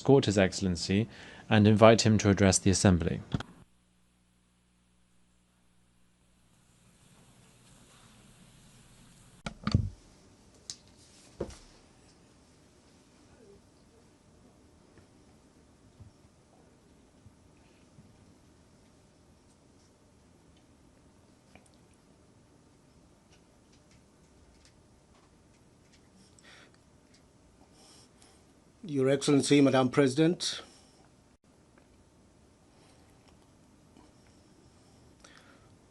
escort His Excellency and invite him to address the Assembly. Your Excellency, Madam President,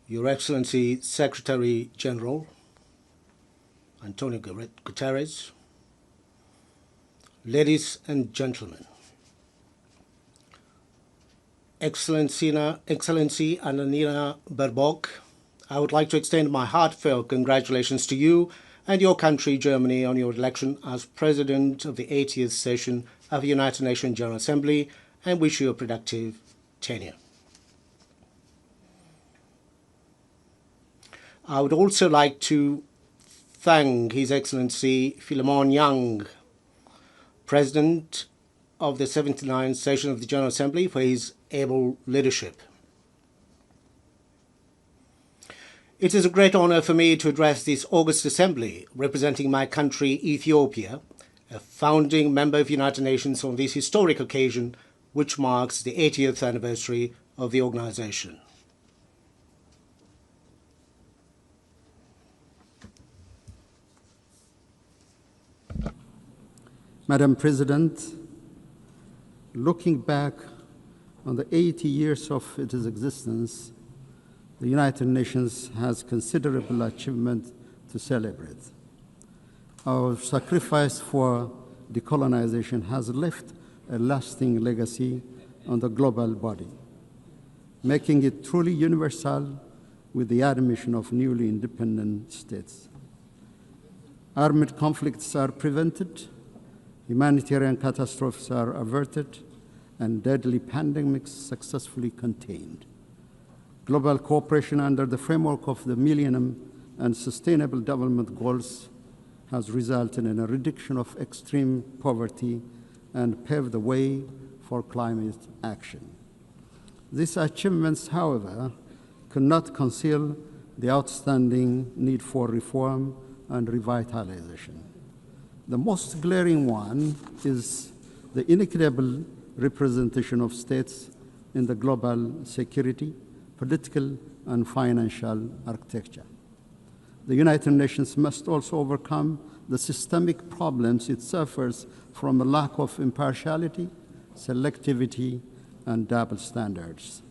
Your Excellency, Secretary General Antonio Guterres, ladies and gentlemen, Excellency Annalena Baerbock, I would like to extend my heartfelt congratulations to you and your country, Germany, on your election as President of the 80th session of the United Nations General Assembly, and wish you a productive tenure. I would also like to thank His Excellency Philemon Young, President of the 79th session of the General Assembly, for his able leadership. It is a great honor for me to address this August Assembly, representing my country, Ethiopia, a founding member of the United Nations, on this historic occasion, which marks the 80th anniversary of the organization. Madam President, looking back on the 80 years of its existence, the United Nations has considerable achievement to celebrate. Our sacrifice for decolonization has left a lasting legacy on the global body, making it truly universal with the admission of newly independent states. Armed conflicts are prevented, humanitarian catastrophes are averted, and deadly pandemics successfully contained. Global cooperation under the framework of the Millennium and Sustainable Development Goals has resulted in a reduction of extreme poverty and paved the way for climate action. These achievements, however, cannot conceal the outstanding need for reform and revitalization. The most glaring one is the inequitable representation of states in the global security, political, and financial architecture. The United Nations must also overcome the systemic problems it suffers from a lack of impartiality, selectivity, and double standards.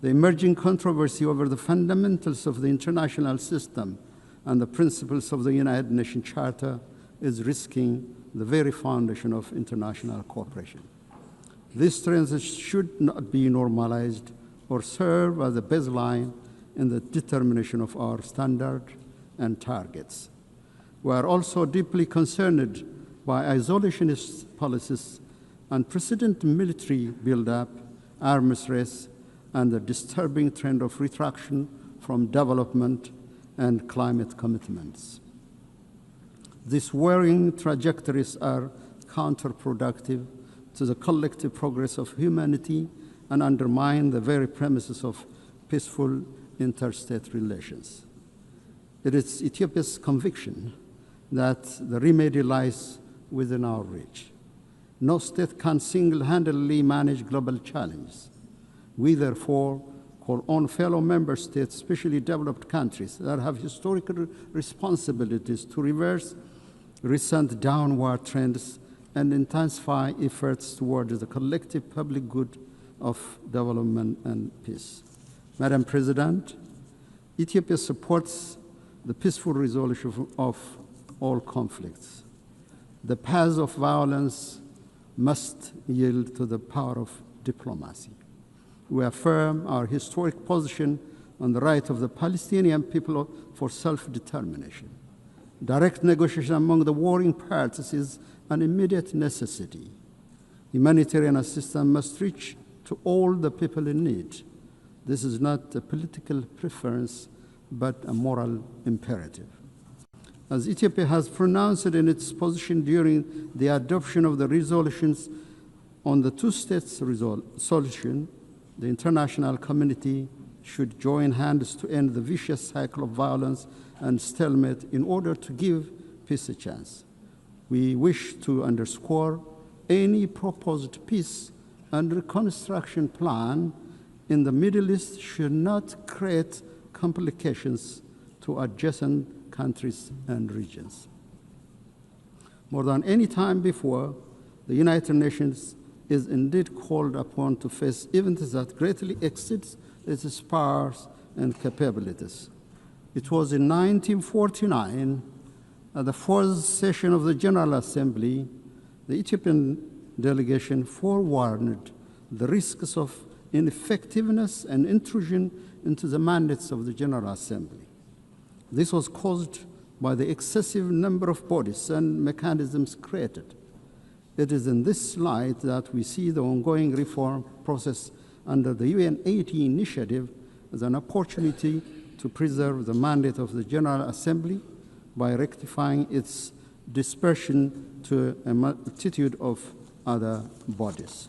The emerging controversy over the fundamentals of the international system and the principles of the United Nations Charter is risking the very foundation of international cooperation. These trends should not be normalized or serve as a baseline in the determination of our standard and targets. We are also deeply concerned by isolationist policies, unprecedented military buildup, arms race, and the disturbing trend of retraction from development and climate commitments. These worrying trajectories are counterproductive to the collective progress of humanity and undermine the very premises of peaceful interstate relations. It is Ethiopia's conviction that the remedy lies within our reach. No state can single-handedly manage global challenges. We therefore call on fellow member states, especially developed countries that have historical responsibilities, to reverse recent downward trends and intensify efforts towards the collective public good of development and peace. Madam President, Ethiopia supports the peaceful resolution of all conflicts. The path of violence must yield to the power of diplomacy. We affirm our historic position on the right of the Palestinian people for self-determination. Direct negotiation among the warring parties is an immediate necessity. Humanitarian assistance must reach to all the people in need. This is not a political preference, but a moral imperative. As Ethiopia has pronounced in its position during the adoption of the resolutions On the two-state solution, the international community should join hands to end the vicious cycle of violence and stalemate in order to give peace a chance. We wish to underscore any proposed peace and reconstruction plan in the Middle East should not create complications to adjacent countries and regions. More than any time before, the United Nations is indeed called upon to face events that greatly exceeds its powers and capabilities. It was in 1949, at the fourth session of the General Assembly, the Ethiopian delegation forewarned the risks of ineffectiveness and intrusion into the mandates of the General Assembly. This was caused by the excessive number of bodies and mechanisms created. It is in this light that we see the ongoing reform process under the UN 80 initiative as an opportunity to preserve the mandate of the General Assembly by rectifying its dispersion to a multitude of other bodies.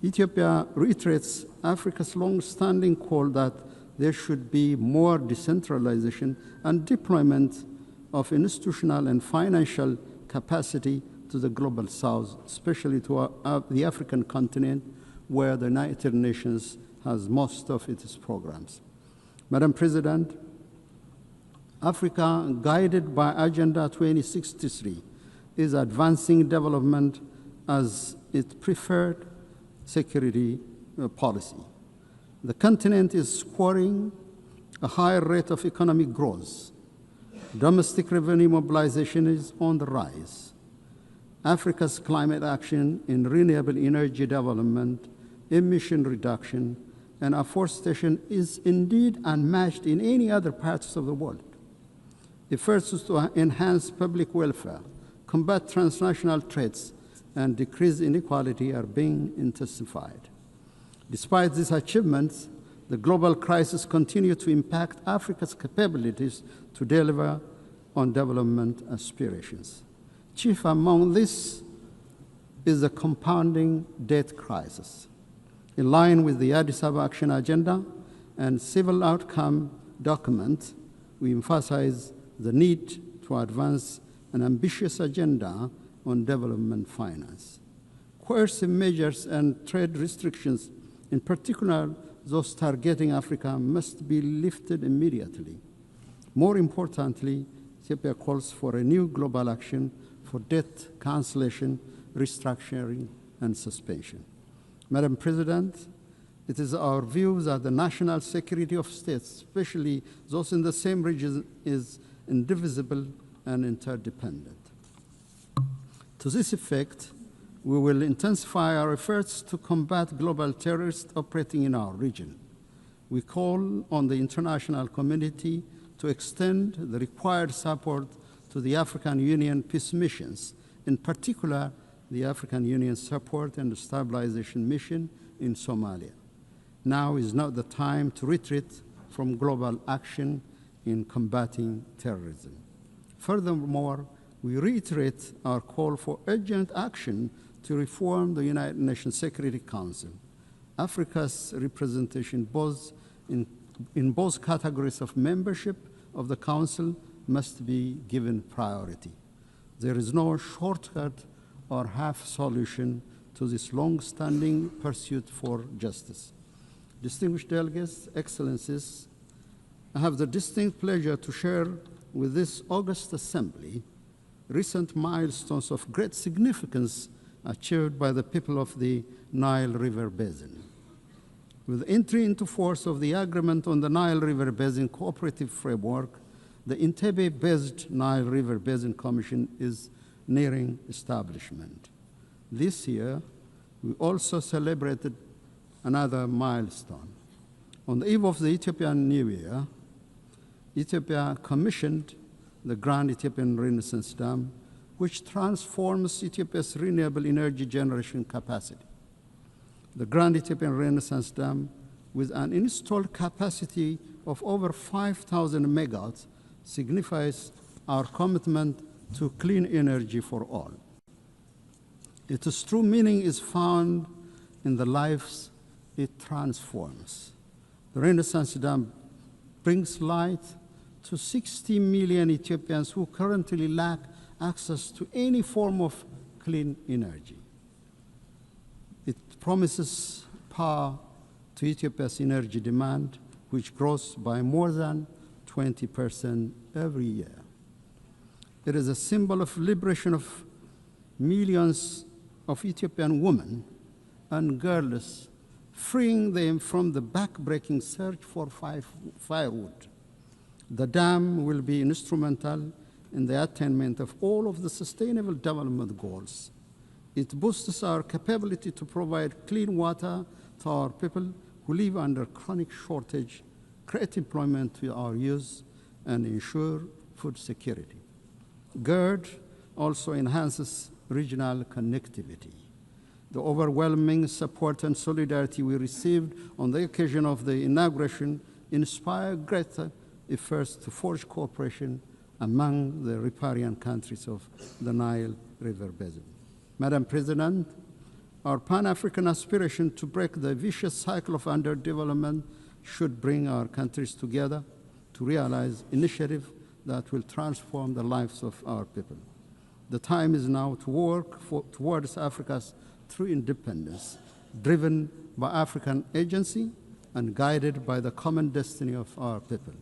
Ethiopia reiterates Africa's long-standing call that there should be more decentralization and deployment of institutional and financial capacity to the global south, especially to the African continent, where the United Nations has most of its programs. Madam President, Africa, guided by Agenda 2063, is advancing development as its preferred security policy. The continent is scoring a higher rate of economic growth. Domestic revenue mobilization is on the rise. Africa's climate action in renewable energy development, emission reduction, and afforestation is indeed unmatched in any other parts of the world. Efforts to enhance public welfare, combat transnational threats, and decrease inequality are being intensified. Despite these achievements, the global crisis continues to impact Africa's capabilities to deliver on development aspirations. Chief among this is the compounding debt crisis. In line with the Addis Ababa Action Agenda and Civil Outcome document, we emphasize the need to advance an ambitious agenda on development finance. Coercive measures and trade restrictions, in particular those targeting Africa, must be lifted immediately. More importantly, Ethiopia calls for a new global action for debt cancellation, restructuring, and suspension. Madam President, it is our view that the national security of states, especially those in the same region, is indivisible and interdependent. To this effect, we will intensify our efforts to combat global terrorists operating in our region. We call on the international community to extend the required support to the African Union peace missions, in particular the African Union Support and Stabilization Mission in Somalia. Now is not the time to retreat from global action in combating terrorism. Furthermore, we reiterate our call for urgent action to reform the United Nations Security Council. Africa's representation in both categories of membership of the Council must be given priority. There is no shortcut or half solution to this long-standing pursuit for justice. Distinguished delegates, excellencies, I have the distinct pleasure to share with this august assembly recent milestones of great significance achieved by the people of the Nile River Basin. With entry into force of the agreement on the Nile River Basin Cooperative Framework, the Entebbe-based Nile River Basin Commission is nearing establishment. This year, we also celebrated another milestone. On the eve of the Ethiopian New Year, Ethiopia commissioned the Grand Ethiopian Renaissance Dam, which transforms Ethiopia's renewable energy generation capacity. The Grand Ethiopian Renaissance Dam, with an installed capacity of over 5,000 megawatts, signifies our commitment to clean energy for all. Its true meaning is found in the lives it transforms. The Renaissance Dam brings light to 60 million Ethiopians who currently lack access to any form of clean energy. It promises power to Ethiopia's energy demand, which grows by more than 20% every year. It is a symbol of liberation of millions of Ethiopian women and girls, freeing them from the back-breaking search for firewood. The dam will be instrumental in the attainment of all of the Sustainable Development Goals. It boosts our capability to provide clean water to our people who live under chronic shortage, create employment to our youth, and ensure food security. GERD also enhances regional connectivity. The overwhelming support and solidarity we received on the occasion of the inauguration inspired greater efforts to forge cooperation among the riparian countries of the Nile River Basin. Madam President, our Pan-African aspiration to break the vicious cycle of underdevelopment should bring our countries together to realize initiatives that will transform the lives of our people. The time is now to work towards Africa's true independence, driven by African agency and guided by the common destiny of our people.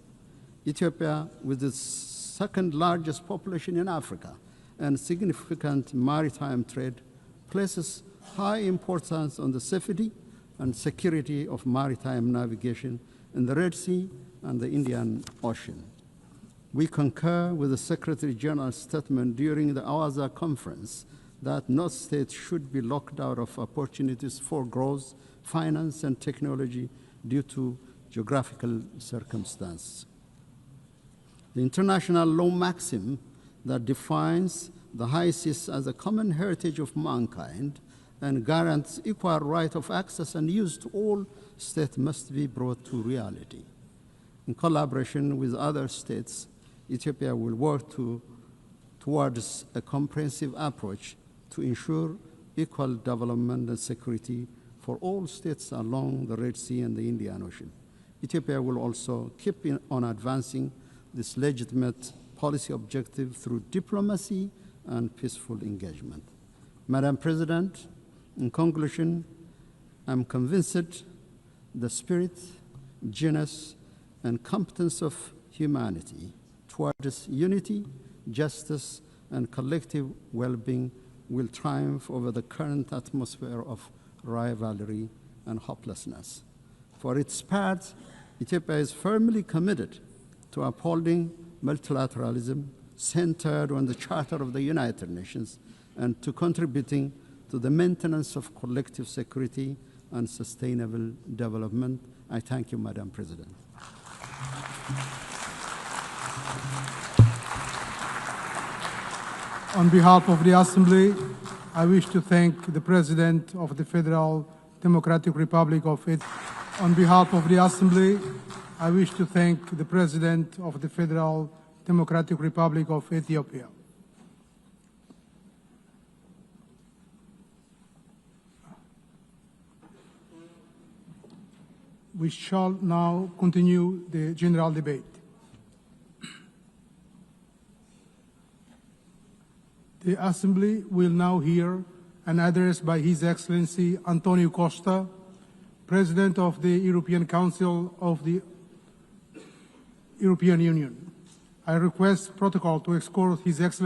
Ethiopia, with its second largest population in Africa and significant maritime trade, places high importance on the safety and security of maritime navigation in the Red Sea and the Indian Ocean. We concur with the Secretary General's statement during the Awaza conference that no state should be locked out of opportunities for growth, finance, and technology due to geographical circumstances. The international law maxim that defines the high seas as a common heritage of mankind and guarantees equal right of access and use to all states must be brought to reality. In collaboration with other states, Ethiopia will work towards a comprehensive approach to ensure equal development and security for all states along the Red Sea and the Indian Ocean. Ethiopia will also keep on advancing this legitimate policy objective through diplomacy and peaceful engagement. Madam President, in conclusion, I'm convinced the spirit, genius, and competence of humanity towards unity, justice, and collective well-being will triumph over the current atmosphere of rivalry and hopelessness. For its part, Ethiopia is firmly committed to upholding multilateralism centered on the Charter of the United Nations and to contributing to the maintenance of collective security and sustainable development. I thank you, Madam President. On behalf of the Assembly, I wish to thank the President of the Federal Democratic Republic of Ethiopia. On behalf of the Assembly, I wish to thank the President of the Federal Democratic Republic of Ethiopia. We shall now continue the general debate. The Assembly will now hear an address by His Excellency Antonio Costa, President of the European Council of the European Union. I request protocol to escort His Excellency